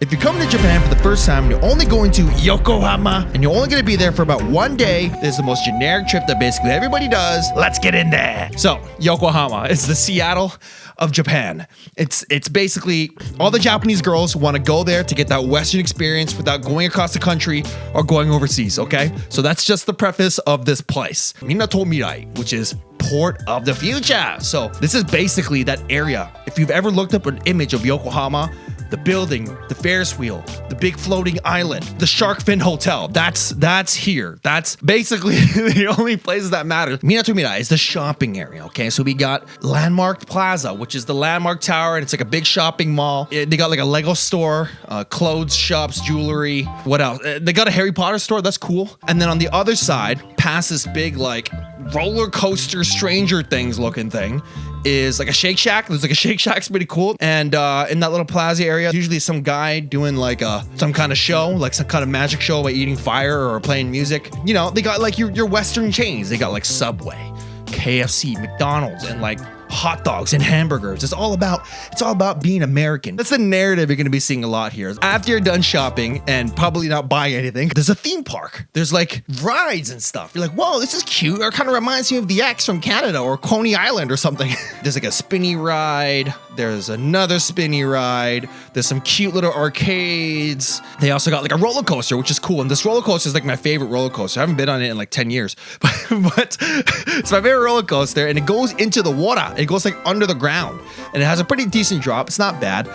If you're coming to Japan for the first time and you're only going to Yokohama and you're only going to be there for about one day, this is the most generic trip that basically everybody does. Let's get in there. So Yokohama is the Seattle of Japan. It's basically all the Japanese girls want to go there to get that Western experience without going across the country or going overseas, okay? So that's just the preface of this place. Minato Mirai, which is Port of the Future. So this is basically that area. If you've ever looked up an image of Yokohama, the building, the Ferris wheel, the big floating island, the shark fin hotel, that's here. That's basically the only places that matter. Minato Mirai is the shopping area, okay? So we got Landmark Plaza, which is the Landmark Tower, and it's like a big shopping mall. They got like a Lego store, clothes shops, jewelry. What else? They got a Harry Potter store, that's cool. And then on the other side, past this big like roller coaster Stranger Things looking thing, is like a Shake Shack. There's like a Shake Shack's pretty cool. And in that little plaza area, usually some guy doing like some kind of show, like some kind of magic show by eating fire or playing music. You know, they got like your Western chains. They got like Subway, KFC, McDonald's, and like hot dogs and hamburgers. It's all about being American. That's the narrative you're gonna be seeing a lot here. After you're done shopping and probably not buying anything, there's a theme park. There's like rides and stuff. You're like, whoa, this is cute. Or kind of reminds me of the X from Canada or Coney Island or something. There's like a spinny ride. There's another spinny ride. There's some cute little arcades. They also got like a roller coaster, which is cool. And this roller coaster is like my favorite roller coaster. I haven't been on it in like 10 years, but it's my favorite roller coaster, and it goes into the water. It goes like under the ground, and it has a pretty decent drop. It's not bad.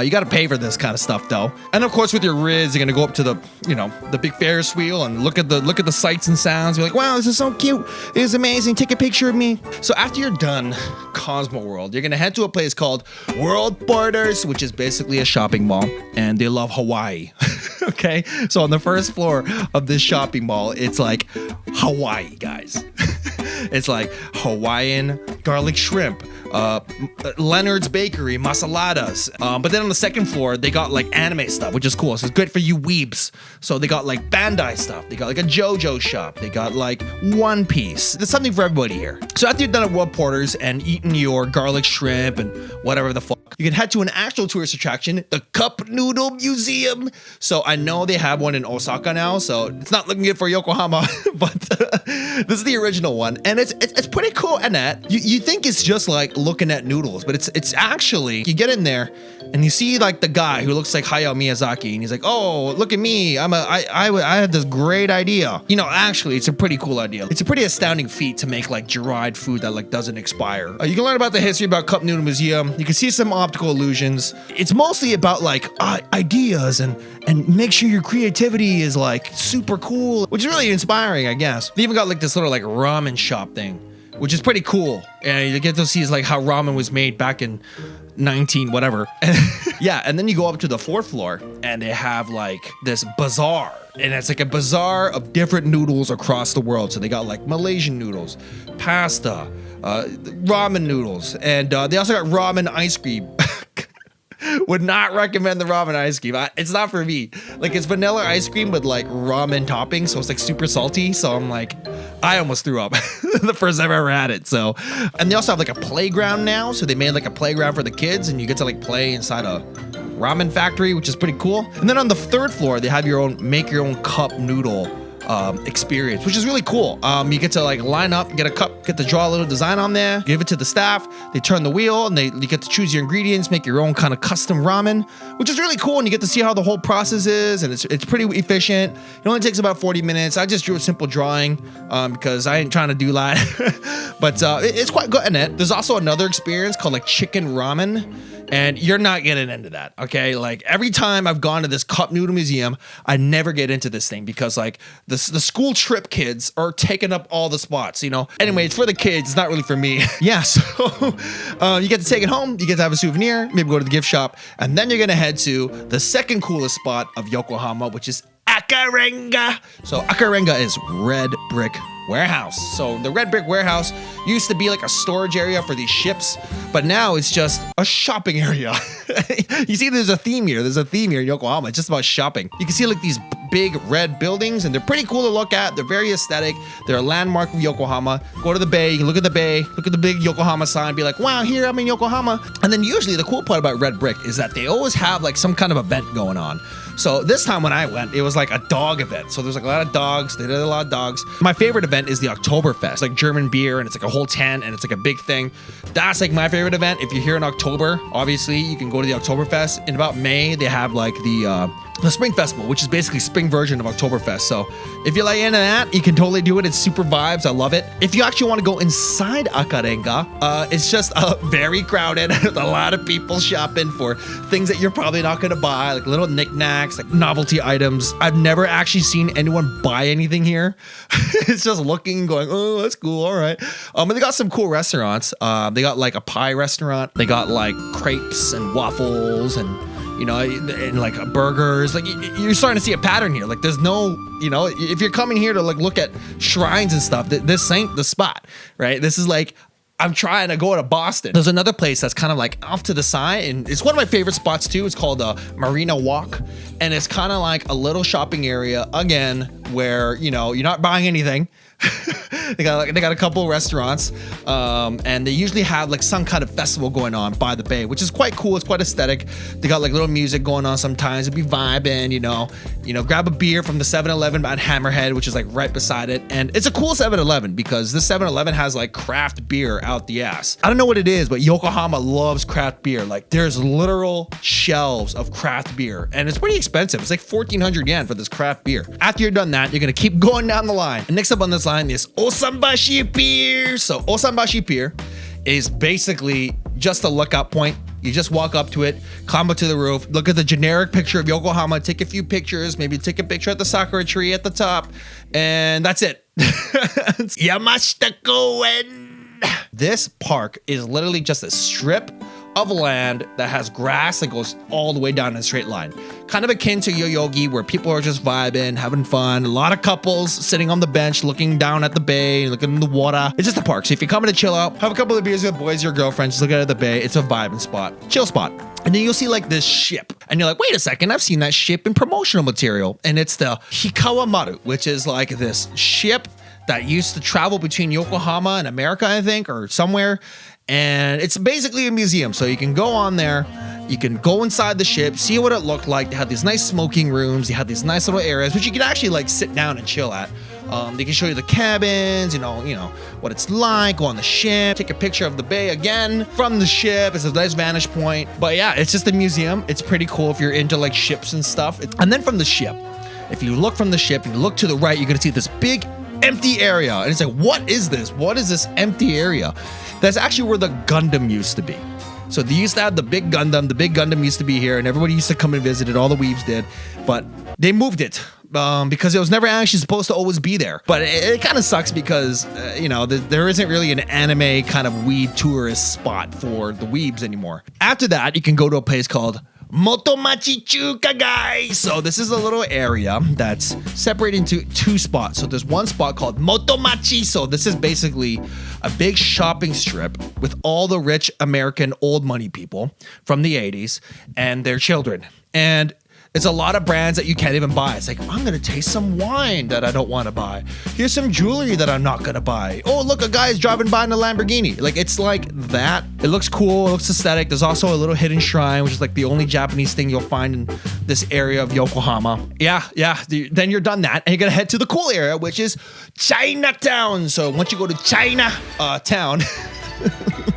You got to pay for this kind of stuff though. And of course, with your Riz, you're gonna go up to the, the big Ferris wheel and look at the sights and sounds. You're like, wow, this is so cute. It is amazing. Take a picture of me. So after you're done Cosmo World, you're gonna head to a place called World Borders, which is basically a shopping mall, and they love Hawaii. Okay, so on the first floor of this shopping mall, it's like Hawaii, guys. It's like Hawaiian garlic shrimp, Leonard's Bakery, masaladas. But then on the second floor, they got like anime stuff, which is cool. So it's good for you weebs. So they got like Bandai stuff. They got like a JoJo shop. They got like One Piece. There's something for everybody here. So after you're done at World Porters and eaten your garlic shrimp and whatever the fuck, you can head to an actual tourist attraction, the Cup Noodle Museum. So I know they have one in Osaka now, so it's not looking good for Yokohama, but this is the original one, and it's pretty cool. And that you think it's just like looking at noodles, but it's actually, you get in there and you see like the guy who looks like Hayao Miyazaki, and he's like, oh, look at me, I had this great idea. Actually, it's a pretty cool idea. It's a pretty astounding feat to make like dried food that like doesn't expire. You can learn about the history about Cup Noodle Museum. You can see some optical illusions. It's mostly about like ideas and make sure your creativity is like super cool, which is really inspiring, I guess. They even got like this little like ramen shop thing, which is pretty cool. And you get to see like how ramen was made back in 19 whatever. Yeah, and then you go up to the fourth floor and they have like this bazaar, and it's like a bazaar of different noodles across the world. So they got like Malaysian noodles, pasta, ramen noodles, and they also got ramen ice cream. Would not recommend the ramen ice cream. It's not for me. Like, it's vanilla ice cream with like ramen toppings, so it's like super salty. So I'm like, I almost threw up the first time I ever had it. So, and they also have like a playground now. So they made like a playground for the kids, and you get to like play inside a ramen factory, which is pretty cool. And then on the third floor, they have make your own cup noodle experience, which is really cool. You get to like line up, get a cup, get to draw a little design on there, give it to the staff, they turn the wheel, and you get to choose your ingredients, make your own kind of custom ramen, which is really cool. And you get to see how the whole process is, and it's pretty efficient. It only takes about 40 minutes. I just drew a simple drawing because I ain't trying to do that. But it's quite good in it. There's also another experience called like chicken ramen, and you're not getting into that, okay? Like, every time I've gone to this Cup Noodle Museum, I never get into this thing because like the school trip kids are taking up all the spots, Anyway, it's for the kids. It's not really for me. Yeah, so you get to take it home. You get to have a souvenir, maybe go to the gift shop, and then you're going to head to the second coolest spot of Yokohama, which is Akarenga. So Akarenga is red brick warehouse. So the red brick warehouse used to be like a storage area for these ships, but now it's just a shopping area. You see, there's a theme here. There's a theme here in Yokohama. It's just about shopping. You can see like these big red buildings, and they're pretty cool to look at. They're very aesthetic. They're a landmark of Yokohama. Go to the bay, you can look at the bay, look at the big Yokohama sign, be like, wow, here I'm in Yokohama. And then usually the cool part about Red Brick is that they always have like some kind of event going on. So this time when I went, it was like a dog event. So there's like a lot of dogs. They did a lot of dogs. My favorite event is the Oktoberfest, like German beer, and it's like a whole tent, and it's like a big thing. That's like my favorite event. If you're here in October, obviously you can go to the Oktoberfest. In about May, they have like the Spring Festival, which is basically spring version of Oktoberfest. So if you're like into that, you can totally do it. It's super vibes. I love it. If you actually want to go inside Akarenga, it's just very crowded. With a lot of people shopping for things that you're probably not going to buy, like little knickknacks, like novelty items. I've never actually seen anyone buy anything here. It's just looking and going, oh, that's cool. All right. And they got some cool restaurants. They got like a pie restaurant. They got like crepes and waffles and and like burgers. Like you're starting to see a pattern here. Like there's no, if you're coming here to like look at shrines and stuff, this ain't the spot, right? This is like, I'm trying to go to Boston. There's another place that's kind of like off to the side, and it's one of my favorite spots too. It's called Marina Walk, and it's kind of like a little shopping area again where you're not buying anything. they got a couple restaurants, and they usually have like some kind of festival going on by the bay, which is quite cool. It's quite aesthetic. They got like little music going on sometimes. It'd be vibing, grab a beer from the 7-Eleven at Hammerhead, which is like right beside it. And it's a cool 7-Eleven because this 7-Eleven has like craft beer out the ass. I don't know what it is, but Yokohama loves craft beer. Like there's literal shelves of craft beer, and it's pretty expensive. It's like 1,400 yen for this craft beer. After you're done that, you're gonna keep going down the line. And next up on this line is Osanbashi Pier. So Osanbashi Pier is basically just a lookout point. You just walk up to it, climb up to the roof, look at the generic picture of Yokohama, take a few pictures, maybe take a picture at the sakura tree at the top, and that's it. Yamashita Koen. This park is literally just a strip of land that has grass that goes all the way down in a straight line. Kind of akin to Yoyogi, where people are just vibing, having fun. A lot of couples sitting on the bench, looking down at the bay, looking in the water. It's just a park. So if you're coming to chill out, have a couple of beers with boys, your girlfriends, just look at the bay. It's a vibing spot, chill spot. And then you'll see like this ship. And you're like, wait a second, I've seen that ship in promotional material. And it's the Hikawa Maru, which is like this ship that used to travel between Yokohama and America, I think, or somewhere. And it's basically a museum. So you can go on there, you can go inside the ship, see what it looked like. They have these nice smoking rooms. They have these nice little areas, which you can actually like sit down and chill at. They can show you the cabins, what it's like, go on the ship, take a picture of the bay again from the ship. It's a nice vantage point. But yeah, it's just a museum. It's pretty cool if you're into like ships and stuff. And then from the ship, if you look from the ship and you look to the right, you're gonna see this big empty area. And it's like, what is this? What is this empty area? That's actually where the Gundam used to be. So they used to have the big Gundam. The big Gundam used to be here, and everybody used to come and visit it. All the weebs did. But they moved it because it was never actually supposed to always be there. But it kind of sucks because, there isn't really an anime kind of weeb tourist spot for the weebs anymore. After that, you can go to a place called Motomachi Chuka, guys. So this is a little area that's separated into two spots. So there's one spot called Motomachi. So this is basically a big shopping strip with all the rich American old money people from the 80s and their children. And it's a lot of brands that you can't even buy. It's like, I'm going to taste some wine that I don't want to buy. Here's some jewelry that I'm not going to buy. Oh, look, a guy is driving by in a Lamborghini. Like, it's like that. It looks cool. It looks aesthetic. There's also a little hidden shrine, which is like the only Japanese thing you'll find in this area of Yokohama. Yeah. Then you're done that, and you're going to head to the cool area, which is Chinatown. So once you go to Chinatown,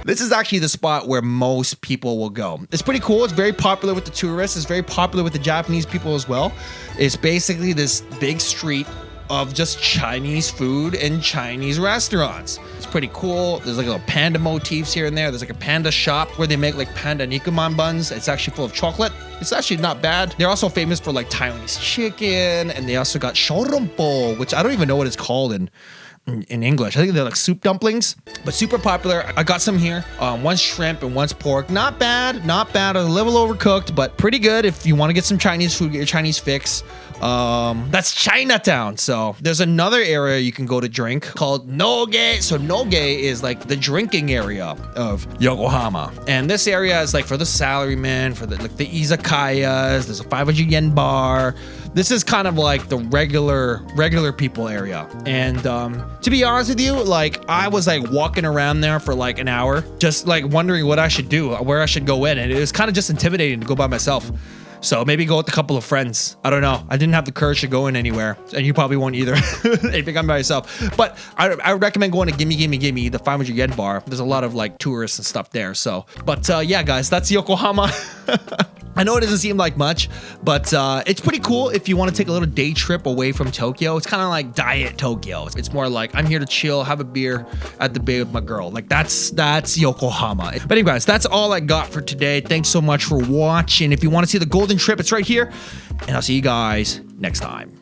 this is actually the spot where most people will go. It's pretty cool. It's very popular with the tourists. It's very popular with the Japanese people as well. It's basically this big street of just Chinese food and Chinese restaurants. It's pretty cool. There's like little panda motifs here and there. There's like a panda shop where they make like panda nikuman buns. It's actually full of chocolate. It's actually not bad. They're also famous for like Taiwanese chicken, and they also got shorompo, which I don't even know what it's called in English. I think they're like soup dumplings, but super popular. I got some here. One's shrimp and one's pork. Not bad. A little overcooked, but pretty good if you want to get some Chinese food, get your Chinese fix. That's Chinatown. So there's another area you can go to drink called Noge. So Noge is like the drinking area of Yokohama. And this area is like for the salarymen, for the izakayas. There's a 500 yen bar. This is kind of like the regular people area. And to be honest with you, like I was like walking around there for like an hour, just like wondering what I should do, where I should go in. And it was kind of just intimidating to go by myself. So maybe go with a couple of friends. I don't know. I didn't have the courage to go in anywhere. And you probably won't either if you come by yourself. But I would recommend going to Gimme, the 500 yen bar. There's a lot of like tourists and stuff there. So, but yeah, guys, that's Yokohama. I know it doesn't seem like much, but it's pretty cool if you want to take a little day trip away from Tokyo. It's kind of like diet Tokyo. It's more like I'm here to chill, have a beer at the bay with my girl. Like that's Yokohama. But anyway, guys, that's all I got for today. Thanks so much for watching. If you want to see the golden trip, it's right here. And I'll see you guys next time.